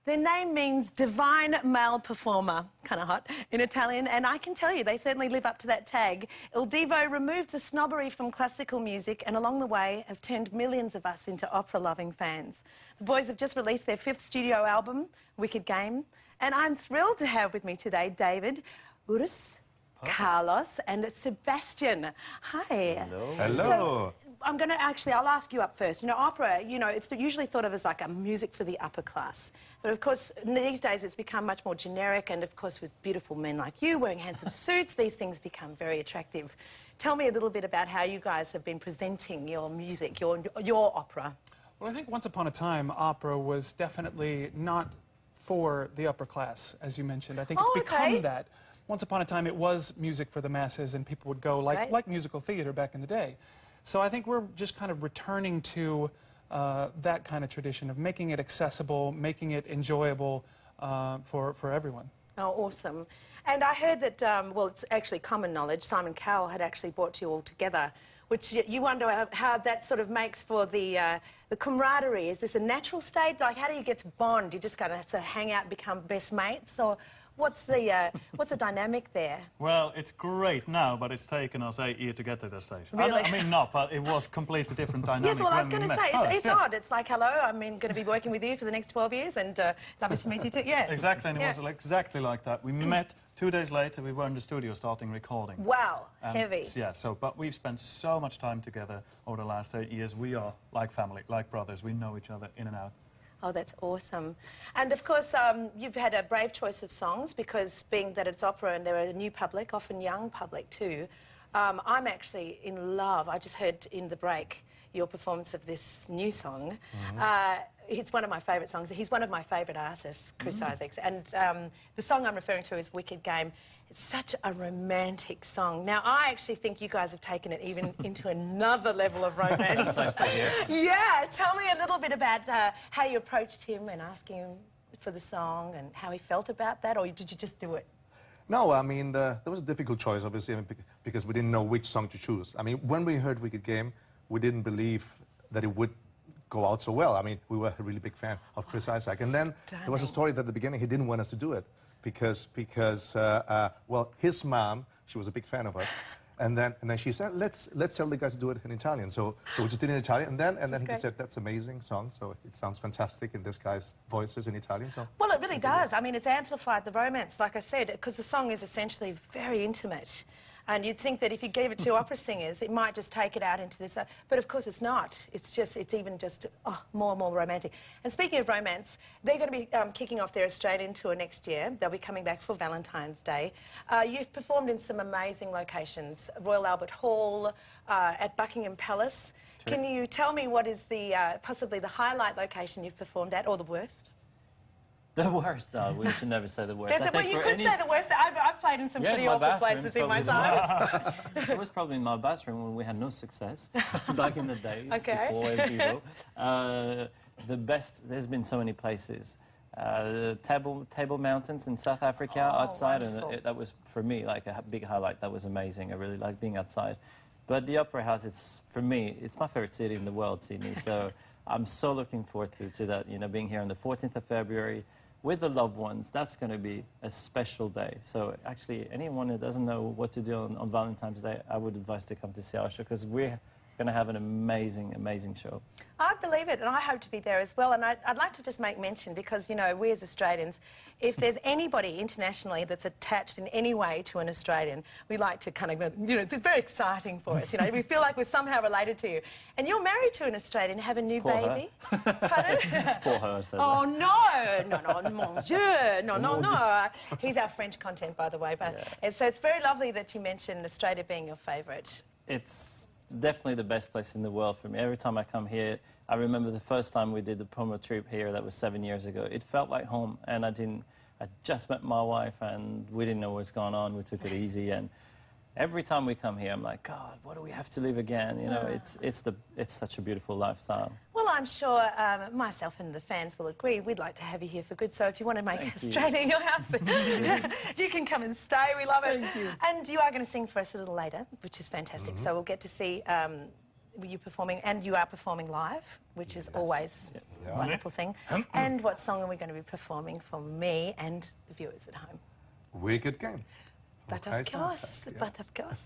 Their name means divine male performer, kind of hot, in Italian, and I can tell you they certainly live up to that tag. Il Divo removed the snobbery from classical music and along the way have turned millions of us into opera-loving fans. The boys have just released their 5th studio album, Wicked Game, and I'm thrilled to have with me today David, Urus, Carlos and Sebastian. Hi. Hello. Hello. So, I'll ask you up first. You know, opera, it's usually thought of as like a music for the upper class. But of course, these days it's become much more generic and of course with beautiful men like you wearing handsome suits, these things become very attractive. Tell me a little bit about how you guys have been presenting your music, your opera. Well, I think once upon a time, opera was definitely not for the upper class, as you mentioned. I think it's become that. Once upon a time, it was music for the masses, and people would go like musical theater back in the day. So I think we're just kind of returning to that kind of tradition of making it accessible, making it enjoyable for everyone. Oh, awesome. And I heard that, well, it's actually common knowledge, Simon Cowell had actually brought you all together, which you wonder how that sort of makes for the camaraderie. Is this a natural state? Like, how do you get to bond? You just kind of have to hang out and become best mates? Or what's the dynamic there? Well, it's great now, but it's taken us 8 years to get to this stage. Really? I mean, not, but it was completely different dynamic. Yes, well, I was when going we to met say, first, it's odd. It's like, hello, I'm going to be working with you for the next 12 years, and lovely to meet you too. Yeah. Exactly, and it was exactly like that. We met 2 days later, we were in the studio starting recording. Wow, heavy. Yeah, but we've spent so much time together over the last 8 years. We are like family, like brothers. We know each other in and out. Oh, that's awesome. And of course, you've had a brave choice of songs because being that it's opera and they're a new public, often young public too, I'm actually in love. I just heard in the break your performance of this new song. It's one of my favourite songs. He's one of my favourite artists, Chris Isaacs. And the song I'm referring to is Wicked Game. It's such a romantic song. Now, I actually think you guys have taken it even into another level of romance. That's nice to hear. Yeah, tell me a little bit about how you approached him and asking him for the song and how he felt about that, or did you just do it? No, I mean, there was a difficult choice, obviously, because we didn't know which song to choose. I mean, when we heard Wicked Game, we didn't believe that it would go out so well. I mean, we were a really big fan of Chris Isaac. And then there was a story that at the beginning he didn't want us to do it because well, his mom, she was a big fan of us. And then she said, let's tell the guys to do it in Italian. So we just did it in Italian. And then he just said, that's an amazing song. So it sounds fantastic in this guy's voices in Italian. So well, it really does. I mean, it's amplified the romance, like I said, because the song is essentially very intimate. And you'd think that if you gave it to opera singers, it might just take it out into this. But of course it's not. It's even just more and more romantic. And speaking of romance, they're going to be kicking off their Australian tour next year. They'll be coming back for Valentine's Day. You've performed in some amazing locations. Royal Albert Hall, at Buckingham Palace. True. Can you tell me what is possibly the highlight location you've performed at, or the worst? The worst, though. We should never say the worst. Well, you could say the worst. I've played in some pretty awkward places in my time. It was probably in my bathroom when we had no success back in the days before Vivo. The best, there's been so many places. Table Mountains in South Africa outside, wonderful. And that was, for me, like a big highlight. That was amazing. I really like being outside. But the Opera House, for me, it's my favorite city in the world, Sydney. So I'm so looking forward to that, being here on the 14th of February. With the loved ones, that's going to be a special day. So actually, anyone who doesn't know what to do on Valentine's Day, I would advise to come to see our show, because we're going to have an amazing, amazing show. I believe it, and I hope to be there as well. And I'd like to just make mention, because, we as Australians, if there's anybody internationally that's attached in any way to an Australian, we like to kind of, it's very exciting for us, we feel like we're somehow related to you. And you're married to an Australian, have a new baby. Pardon? Poor her. Oh, no, mon Dieu, no. He's our French content, by the way. But and so it's very lovely that you mentioned Australia being your favourite. It's definitely the best place in the world for me. Every time I come here, I remember the first time we did the promo trip here, that was 7 years ago. It felt like home, and I just met my wife, and we didn't know what's going on. We took it easy, and every time we come here, I'm like, God, what do we have to live again? It's such a beautiful lifestyle. Well, I'm sure myself and the fans will agree. We'd like to have you here for good. So if you want to make Australia your house, you can come and stay. We love it. Thank you. And you are going to sing for us a little later, which is fantastic. So we'll get to see you performing? And you are performing live, which is always a wonderful thing. And what song are we going to be performing for me and the viewers at home? Wicked Game. But of course, but of course.